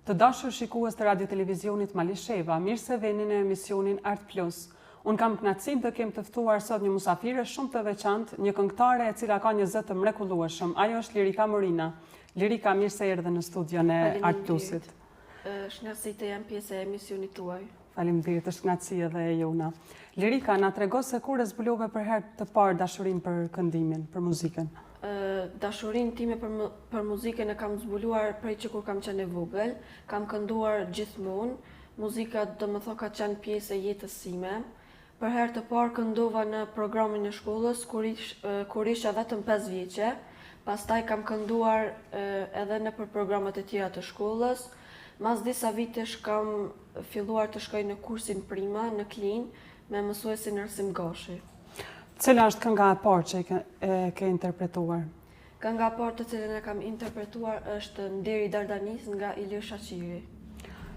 Të dashur shikues të radio televizionit Malisheva, mirë se vini në emisionin Art Plus. Unë kam kënaqësinë të kem të ftuar sot një musafire shumë të veçantë, një këngëtare e cila ka një zë të mrekullueshëm. Ajo është Lirika Morina. Lirika, mirë se erdhe në studion e Art Plusit. Është kënaqësi të jam pjesë e emisionit tuaj. Faleminderit, është kënaqësi edhe e jona. Lirika, na trego se kur e zbulove për herë të parë dashurinë për këndimin, për muzikën. Dashurinë time për muzikën e kam zbuluar prej që kur kam qenë e vogël, kam kënduar gjithmonë. Muzika domethënë ka qenë pjesë e jetës sime. Për herë të parë këndova në programin e shkollës kur isha vetëm 5 vjeçe. Pastaj kam kënduar edhe në për programet e tjera të shkollës. Mas disa vitesh kam filluar të shkoj në kursin prima në Klin me mësuesin Arsim Gashi. Cila është kënga e parë që ke interpretuar? Kënga e parë të cilën e kam interpretuar është Nderi Dardanis nga Ilir Shaqiri.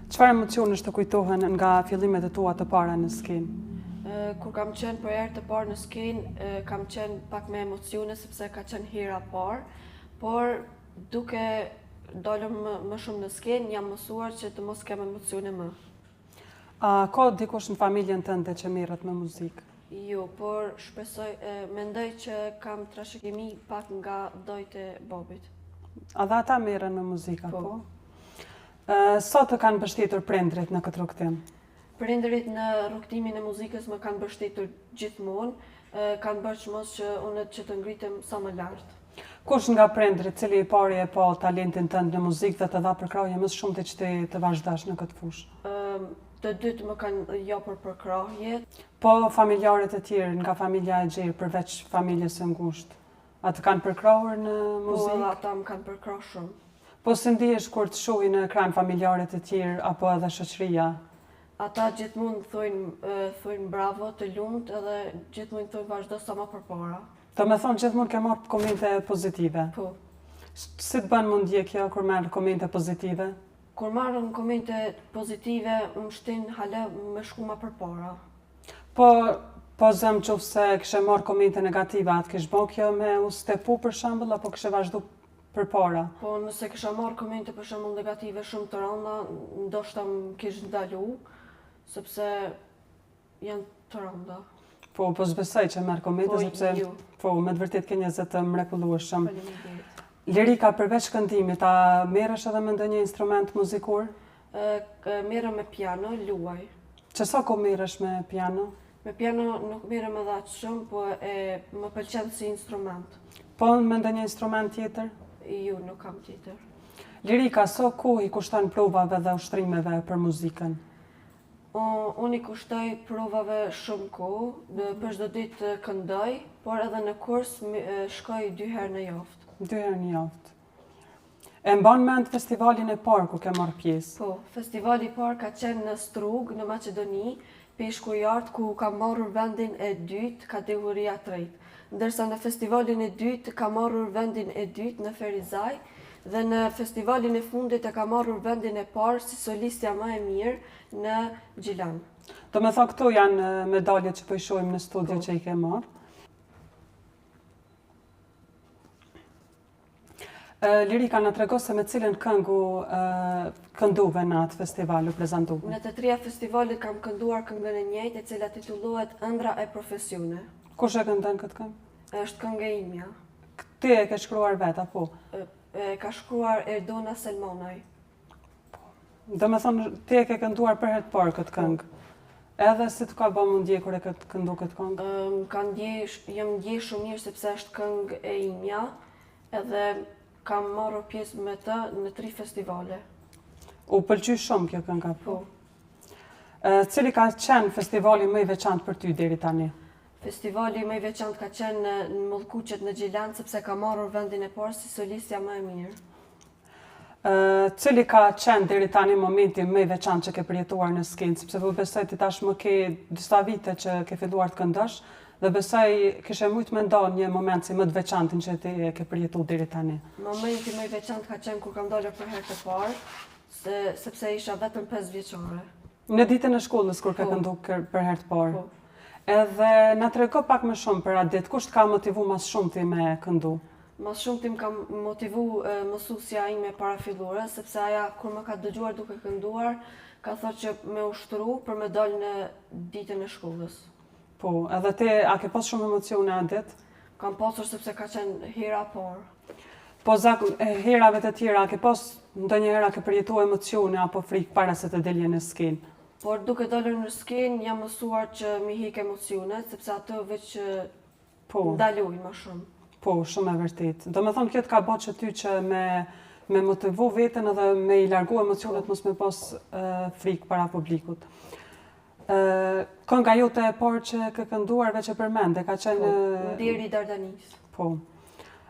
Çfarë emocionesh të kujtohen nga fillimet e tua të para në skenë? Kur kam qenë për herë të parë në skenë, kam qenë pak me emocione sepse ka qenë hera parë, por duke dalëm më shumë në skenë, jam mësuar që të mos kem emocione më. A ka dikush në familjen tënde që merret me muzikë? Jo, por mendoj që kam trashëgimi pak nga dojtë e babit. A dhe ata merren me muzikë, po? Sa të kanë mbështetur prindrit në këtë rrugtim? Prindrit në rrugtimin e muzikës më kanë mbështetur gjithmonë, kanë bërë çmos që unë që të ngritem sa më lart. Kush nga prindrit, cili i pari e pa talentin tënd në muzikë dhe të dha përkrahje më shumë që të vazhdash në këtë fushë? Të dytë më kanë japur përkrahje. Po familjarët e tjerë nga familja e gjerë përveç familjes së ngushtë, a të kanë përkrahur në muzikë? Po, ata më kanë përkrahur shumë. Po si ndihesh kur të shohin në ekran familjarët e tjerë apo edhe shoqëria? Ata gjithmonë thojnë bravo, të lumt, edhe gjithmonë thojnë vazhdo sa më përpara. Do me thonë gjithmonë ke marrë komente pozitive? Po. Si të bën mundje kjo kur merr komente pozitive? Kur marrën komente pozitive, më shtin hala me shku ma përpara. Po zëm qofse kështë marrë komente negative, atë kështë bën kjo me u stepu për shembull apo kështë vazhdu përpara? Po nëse kështë marrë komente për shembull negative shumë të rënda, ndoshta më kishte ndalu, sepse janë të rënda. Po s'besoj që merr komente sepse po me të vërtetë ke një zë të mrekullueshëm. Faleminderit. Lirika, përveç këndimit, a merresh edhe me ndonjë instrument muzikor? Merrem me piano, luaj. Që sa kohë merresh me piano? Me piano nuk merrem edhe aq shumë, po më pëlqen si instrument. Po me ndonjë instrument tjetër? Jo, nuk kam tjetër. Lirika, sa kohë i kushton provave dhe ushtrimeve për muzikën? Unë i kushtoj provave shumë kohë, për çdo ditë këndoj, por edhe në kurs shkoj 2 herë në javë. 2 herë në javë. E mban mend festivalin e parë ku ke marrë pjesë? Po, festivali i parë ka qenë në Strug, në Maqedoni, peshkujart ku ka marrur vendin e dytë, kategoria 3. Ndërsa në festivalin e dytë ka marrur vendin e dytë në Ferizaj, dhe në festivalin e fundit e ka marrur vendin e parë si solistja më e mirë në Gjilan. Do me thonë këto janë medaljet që po i shohim në studio që i ke marrë. Lirika, na trego se me cilën këngu kënduve në atë festival u prezantuve? Në të 3 festivalit kam kënduar këngën e njëjtë, e cila titullohet Ëndra e profesione. Kush e këndon këtë këngë? Është këngë e imja. Ti e ke shkruar vetë, apo? Ka shkruar Erdona Selmanaj. Do me thonë, ti e ke kënduar për herë të parë këtë këngë. Edhe si të ka bë mundje kur e ke këndu këtë këngë? Jam ndjej shumë mirë sepse është këngë e imja, edhe kam marrë pjesë me të në 3 festivale. U pëlqy shumë kjo kënga, po? Cili ka qenë festivali më i veçantë për ty deri tani? Festivali më i veçantë ka qenë në Mollkuqet në Gjilan, sepse ka marrur vendin e parë si solistja më e mirë. Cili ka qenë deri tani momenti më i veçantë që ke përjetuar në skenë, sepse po besoj ti tashmë ke disa vite që ke filluar të këndosh, dhe besoj kishe mujtë me ndonë një moment si më të veçantin që ti e ke përjetu deri tani. Momenti më i veçantë ka qenë kur kam dalë për herë të parë, sepse isha vetëm 5 vjeçare. Në ditën e shkollës kur ke këndu për herë të parë. Edhe na trego pak më shumë për atë ditë, kush të ka motivu mas shumë ti me këndu? Mas shumë tim kam motivu mësusja ime parafillore, sepse aja kur më ka dëgjuar duke kënduar, ka thënë që me ushtru për me dalë në ditën e shkollës. Po, edhe te, a ke pas shumë emocione a dit? Kam pasur sepse ka qenë hera parë. Po, herave të tjera, a ke pas ndonjëherë a ke përjetu emocione apo frikë para se të delje në skenë? Por duke dalër në skenë, jam mësuar që mi hik emocionet, sepse atë veç ndaloj më shumë. Po, shumë e vërtet. Do me thonë kjo të ka bërë që ty që me motivu veten edhe me i largu emocionet mos me pas frikë para publikut. Kënga jote e parë që ke kënduar veç e përmende, ka qenë... Ndiri Dardanis. Po.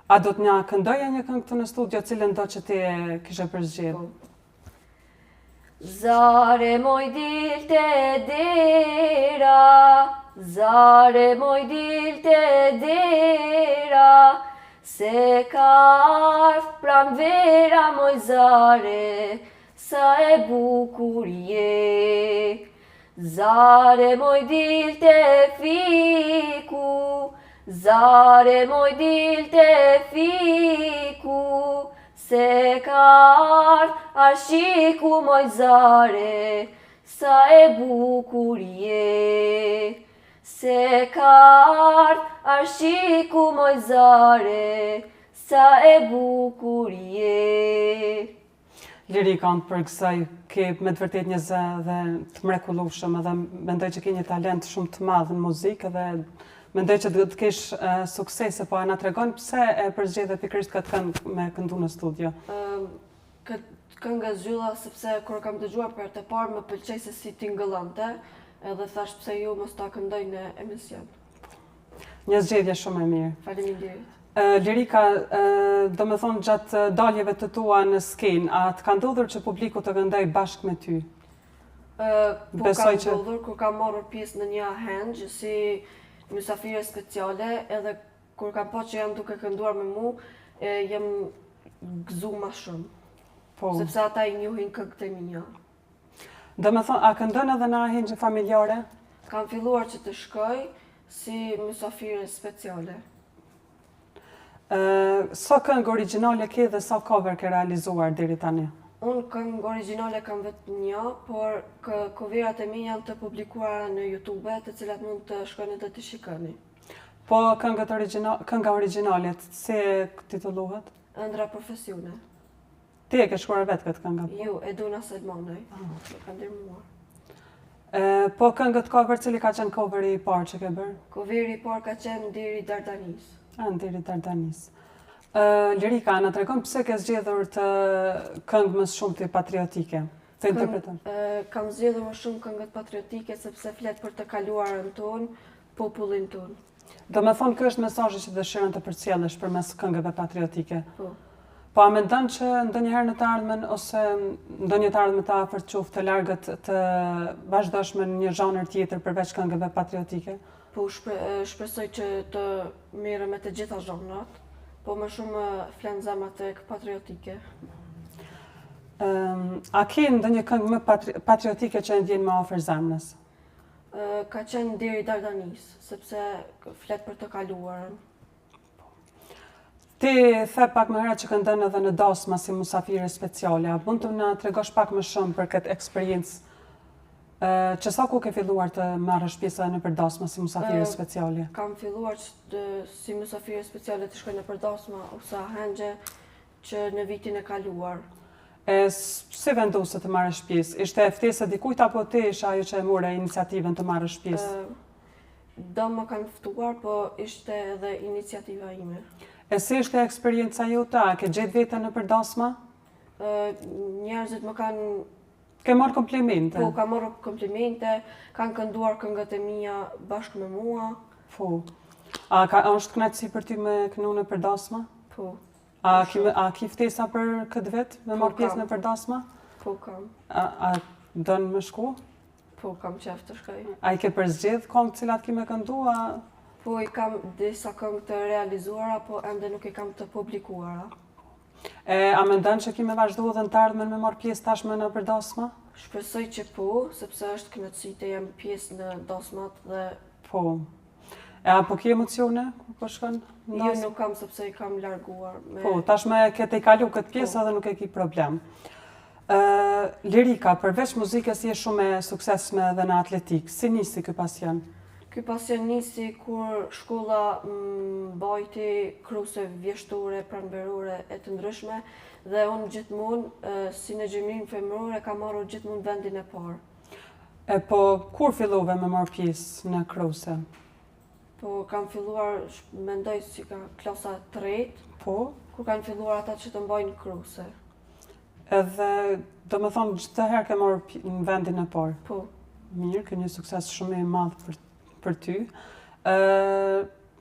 A do të nja këndoja një këngë të në studio, cilën do që ti e kishe përzgjedhë? Zare moj dilte dera, zare moj dilte dera, se ka arf pran vera moj zare, sa e bukur je. Zare moj dilte fiku, zare moj dilte fiku, se ka ardh arshiku moj zare, sa e bukur je. Se ka ardh arshiku moj zare, sa e bukur je. Lirikant për kësaj ke me të vërtet një zë dhe të mrekullueshëm edhe mendoj që ke një talent shumë të madh në muzikë dhe mendoj që do të kesh suksese, po a na tregon pse e përzgjedhe pikërisht këtë këngë me këndu në studio? Këtë këngë zhylla sepse kur kam dëgjuar për të parë më pëlqej se si tingëllonte, edhe thash pse ju mos ta këndoj në emision. Një zgjedhje shumë e mirë. Faleminderit. Lirika, do me thonë gjatë daljeve të tua në skenë, a të ka ndodhur që publiku të këndoj bashkë me ty? Po ka ndodhur kur kam marrur pjesë në një hengj si mysafire speciale, edhe kur kam pa që jam duke kënduar me mu, jem gëzu ma shumë. Sepse ata i njohin këngët e minja. Do me thonë, a këndon edhe në hengje familjare? Kam filluar që të shkoj si mysafire speciale. Sa këngë origjinale ke dhe sa cover ke realizuar deri tani? Unë këngë origjinale kam vetë një, por coverat e mi janë të publikuara në YouTube, të cilat mund të shkoni dhe të shikoni. Po kënga origjinale, si e titullohet? Ëndra Profesione. Ti e ke shkruar vetë këtë këngë? Jo, Eduna Selmanaj. Kam ndërmuar. Po këngët cover, cili ka qenë coveri i parë që ke bërë? Coveri i parë ka qenë Ndiri Dardanis. Ndiri Dardanis. Lirika, na tregon pse ke zgjedhur të këngë më shumë të patriotike? Të interpreton? Kam zgjedhur më shumë këngët patriotike sepse flet për të kaluarën tonë, popullin tonë. Do me thonë, ky është mesazhi që dëshiron të përcjellësh përmes këngëve patriotike. Po. Po a mendon që ndonjëherë në të ardhmen ose ndonjë të ardhme të afërt qoftë të largët të vazhdosh me një zhanër tjetër përveç këngëve patriotike? Po shpresoj që të merrem me të gjitha zhanrat, po më shumë flen zemra tek patriotike. A ke ndonjë këngë më patriotike që e ndjen më afër zemrës? Ka qenë Ndiri Dardanis, sepse flet për të kaluarën. Ti the pak më herët që këndon edhe në dasma si mysafire speciale. A mund të na tregosh pak më shumë për këtë eksperiencë? Që sa ku ke filluar të marrësh pjesë në përdasma si mysafire speciale? Kam filluar si mysafire speciale të shkoj në përdasma ose hengje që në vitin e kaluar. Si vendose të marrësh pjesë? Ishte ftesë dikujt apo ti ishe ajo që e more iniciativën të marrësh pjesë? Do më kanë ftuar, po ishte edhe iniciativa ime. Si ishte eksperienca jote? A ke gjetë vetën në përdasma? Njerëzit më kanë... Ke marrë komplimente? Po, ka marrë komplimente, kanë kënduar këngët e mia bashkë me mua. Po. A është kënaqësi për ty me kënu në përdasma? Po. A ki ftesa për këtë vetë me marrë pjesë në përdasma? Po, kam. A dënë më shku? Po, kam qef të shkoj. A i ke përzgjedh këngë cilat ki me këndu? Po, i kam disa këngë të realizuara, po ende nuk i kam të publikuara. A mendon që ki me vazhdu dhe në të ardhmen me marrë pjesë tashme në përdasma? Shpresoj që po, sepse është kënaqësi të jem pjesë në dasmat dhe... Po. E apo ki emocione kur po shkon? Jo, nuk kam sepse i kam larguar. Po, tashme ke te kalu këtë pjesë edhe nuk e ki problem. Lirika, përveç muzikës je shumë e suksesshme edhe në atletik. Si nisi ky pasion? Ky pasion nisi kur shkolla bajti kruse vjeshtore, pranverore e të ndryshme dhe unë gjithmonë si në gjymnyen femërore kam marrur gjithmonë vendin e parë. E po, kur fillove me marrë pjesë në kruse? Po kam filluar, mendoj si ka klasa 3, Po, kur kanë filluar ata që të mbajnë kruse. edhe do me thonë çdo herë ke marrë në vendin e parë. Po, Mirë, kjo një sukses shumë i madh për ty.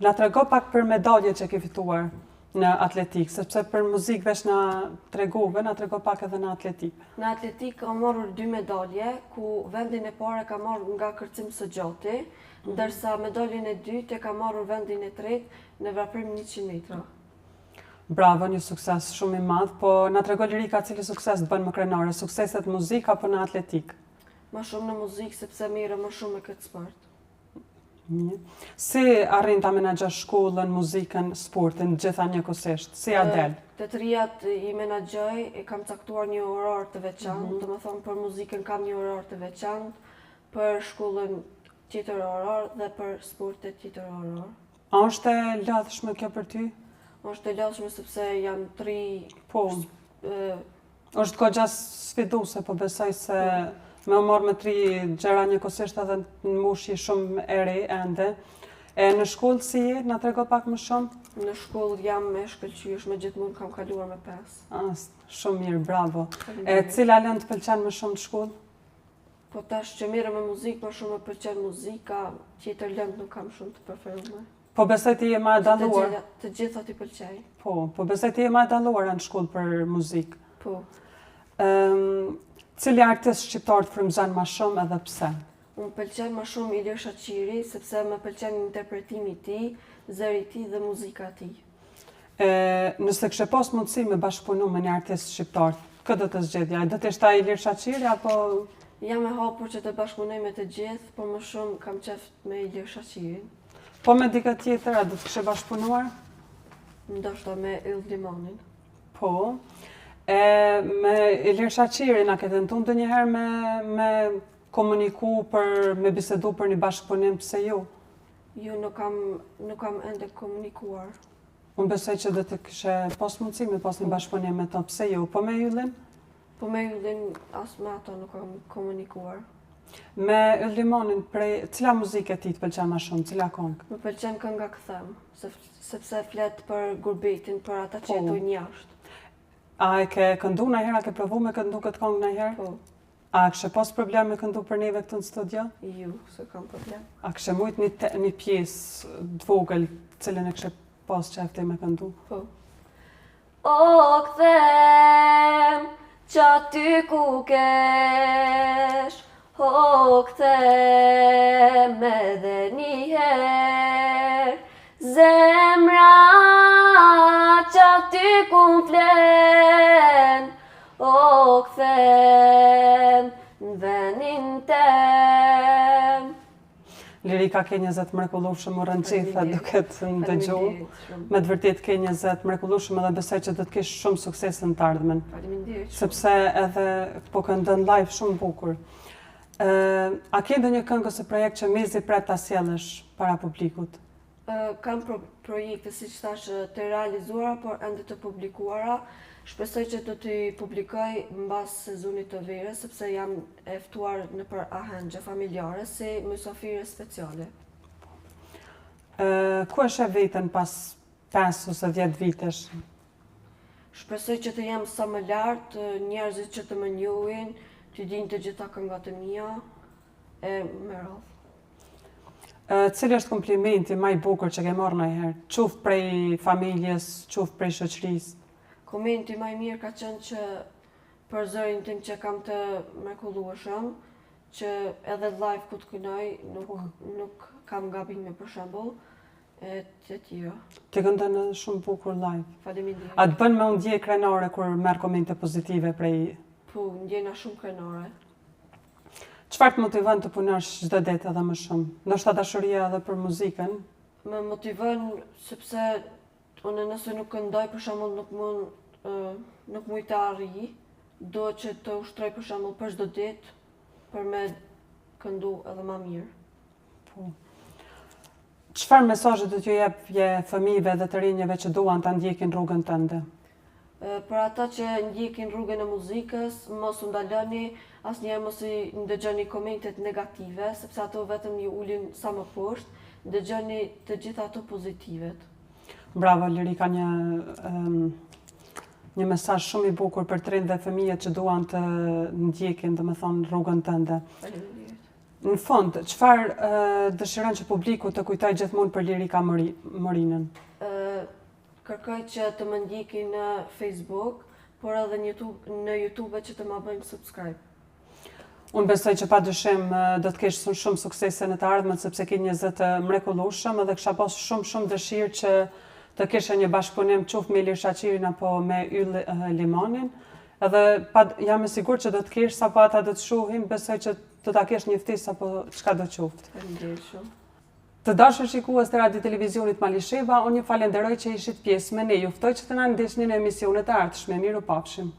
Na trego pak për medaljet që ke fituar në atletik, sepse për muzikë veç na tregove, na trego pak edhe në atletik. në atletik kam marrur 2 medalje, ku vendin e parë ka marrur nga kërcim së gjati, ndërsa medaljen e dytë e ka marrur vendin e tretë në vraprim 100 metra. Bravo, një sukses shumë i madh, po na trego Lirika cili sukses të bën më krenare, sukseset muzikë apo në atletik? Më shumë në muzikë sepse merrem më shumë me këtë sport. Mirë. Si arrin ta menaxhosh shkollën, muzikën, sportin gjitha njëkohësisht? Si ja del? Të trijat i menaxhoj, e kam caktuar një orar të veçantë, domethënë për muzikën kam një orar të veçantë, për shkollën tjetër orar dhe për sportet tjetër orar. A është e lodhshme kjo për ty? Është e lodhshme sepse janë 3 Po, është goxha sfiduese, po besoj se me u marrë me 3 gjëra njëkohësisht edhe në moshë shumë e re ende. E në shkollë si je? Na trego pak më shumë? Në shkollë jam me shkëlqyeshme, gjithmonë kam kaluar me 5. Shumë mirë, bravo. E cila lëndë të pëlqen më shumë në shkollë? Po tash që merrem me muzikë, më shumë më pëlqen muzika, tjetër lëndë nuk kam shumë të preferuar. Po besoj ti je më e dalluar. Të gjitha i pëlqej. Po besoj ti je më e dalluar në shkollë për muzikë. Po. Cili artist shqiptar të frymëzon më shumë edhe pse? Unë pëlqen më shumë Ilir Shaqiri, sepse më pëlqen interpretimi i tij, zëri i tij dhe muzika e tij. Nëse kishe pas mundësi me bashkëpunu me një artist shqiptar, këtë do të zgjedhja? Do të ishte Ilir Shaqiri apo? Jam e hapur që të bashkëpunoj me të gjithë, por më shumë kam qef me Ilir Shaqirin. Po me dikë tjetër, a do të kishe bashkëpunuar? Ndoshta me Yll Limonin. Po. Me Ilir Shaqirin, a ke tentuar ndonjëherë me komuniku me bisedu për një bashkëpunim, pse jo? Jo, nuk kam ende komunikuar. Unë besoj që do të kishe pas mundësi me pas një bashkëpunim me to, pse jo? Po me Yllin? Po me Yllin as me ato nuk kam komunikuar. Me Yll Limonin, cila muzikë e ti të pëlqen më shumë, cila këngë? Më pëlqen kënga Kthem, sepse flet për gurbetin, për ata që jetojnë jashtë. A e ke këndu ndonjëherë, a ke provu me këndu këtë këngë ndonjëherë? Po. A kishe pas problem me këndu për neve këtu në studio? Jo, se kam problem. A kishe mujt një pjesë të vogël, cilën e kishe pas qefti me këndu? Po. O Kthem, qa ty ku kesh, o Kthem edhe njëherë, zemra qa ty ku flen, o Kthem në venin tem. Lirika ke një zet mrekullueshëm u rënqitha duke të ndëgju. Me të vërtet ke një zet mrekullueshëm edhe besoj që do të kesh shumë sukses në të ardhmen. Faleminderit. Sepse edhe po këndon live shumë bukur. A ke ndonjë këngë ose projekt që mezi pret ta sjellësh para publikut? Kam projekte, si që thash, të realizuara, por ende të publikuara. Shpresoj që do t'i publikoj mbas sezonit të verës, sepse jam e ftuar në për ahengje familjare si mysafire speciale. Ku e sheh veten pas 5 ose 10 vitesh? Shpresoj që të jam sa më lartë, njerëzit që të më njohin, të dinë të gjitha këngat e mia, e me radhë. Cili është komplimenti më i bukur që ke marrë ndonjëherë? Qoftë prej familjes, qoftë prej shoqërisë? Komenti më i mirë ka qenë që për zërin tim që kam të mrekullueshëm, që edhe live ku të kënoj nuk kam gabime për shembull, e të tjera. Ti këndon shumë bukur live. Faleminderit. A të bën me u ndje krenare kur merr komente pozitive prej? Po, ndjena shumë krenare. Çfarë të motivon të punosh çdo ditë edhe më shumë? Ndoshta dashuria edhe për muzikën? Më motivon sepse unë nëse nuk këndoj për shembull nuk mund të arrij, do që të ushtroj për shembull për çdo ditë për me këndu edhe më mirë. Po. Çfarë mesazhe do t'ju jepje fëmijëve dhe të rinjve që duan ta ndjekin rrugën tënde? Për ata që ndjekin rrugën e muzikës, mos u ndaloni, asnjëherë mos i ndëgjoni komentet negative, sepse ato vetëm ju ulin sa më poshtë, ndëgjoni të gjitha ato pozitivet. Bravo, Lirika, një mesazh shumë i bukur për të rinjtë dhe fëmijët që duan të ndjekin, domethënë, rrugën tënde. Faleminderit. Në fund, çfarë dëshiron që publiku të kujtojë gjithmonë për Lirika Morinën? Kërkoj që të më ndjekin në Facebook, por edhe në YouTube që të më bëjnë subscribe. Unë besoj që padyshim do të kesh shumë suksese në të ardhmen, sepse ke një zë të mrekullueshëm edhe kisha pas shumë dëshirë që të kishe një bashkëpunim qoftë me Ilir Shaqirin apo me Yll Limanin. Edhe jam e sigurt që do të kesh, sapo ata do të shohin, besoj që do ta kesh një ftesë apo çka do qoftë. Faleminderit shumë. Të dashur shikues të Radio Televizionit Malisheva, unë ju falenderoj që ishit pjesë me ne. Ju ftoj që të na ndihni në emisionet e ardhshme. Miru pafshim.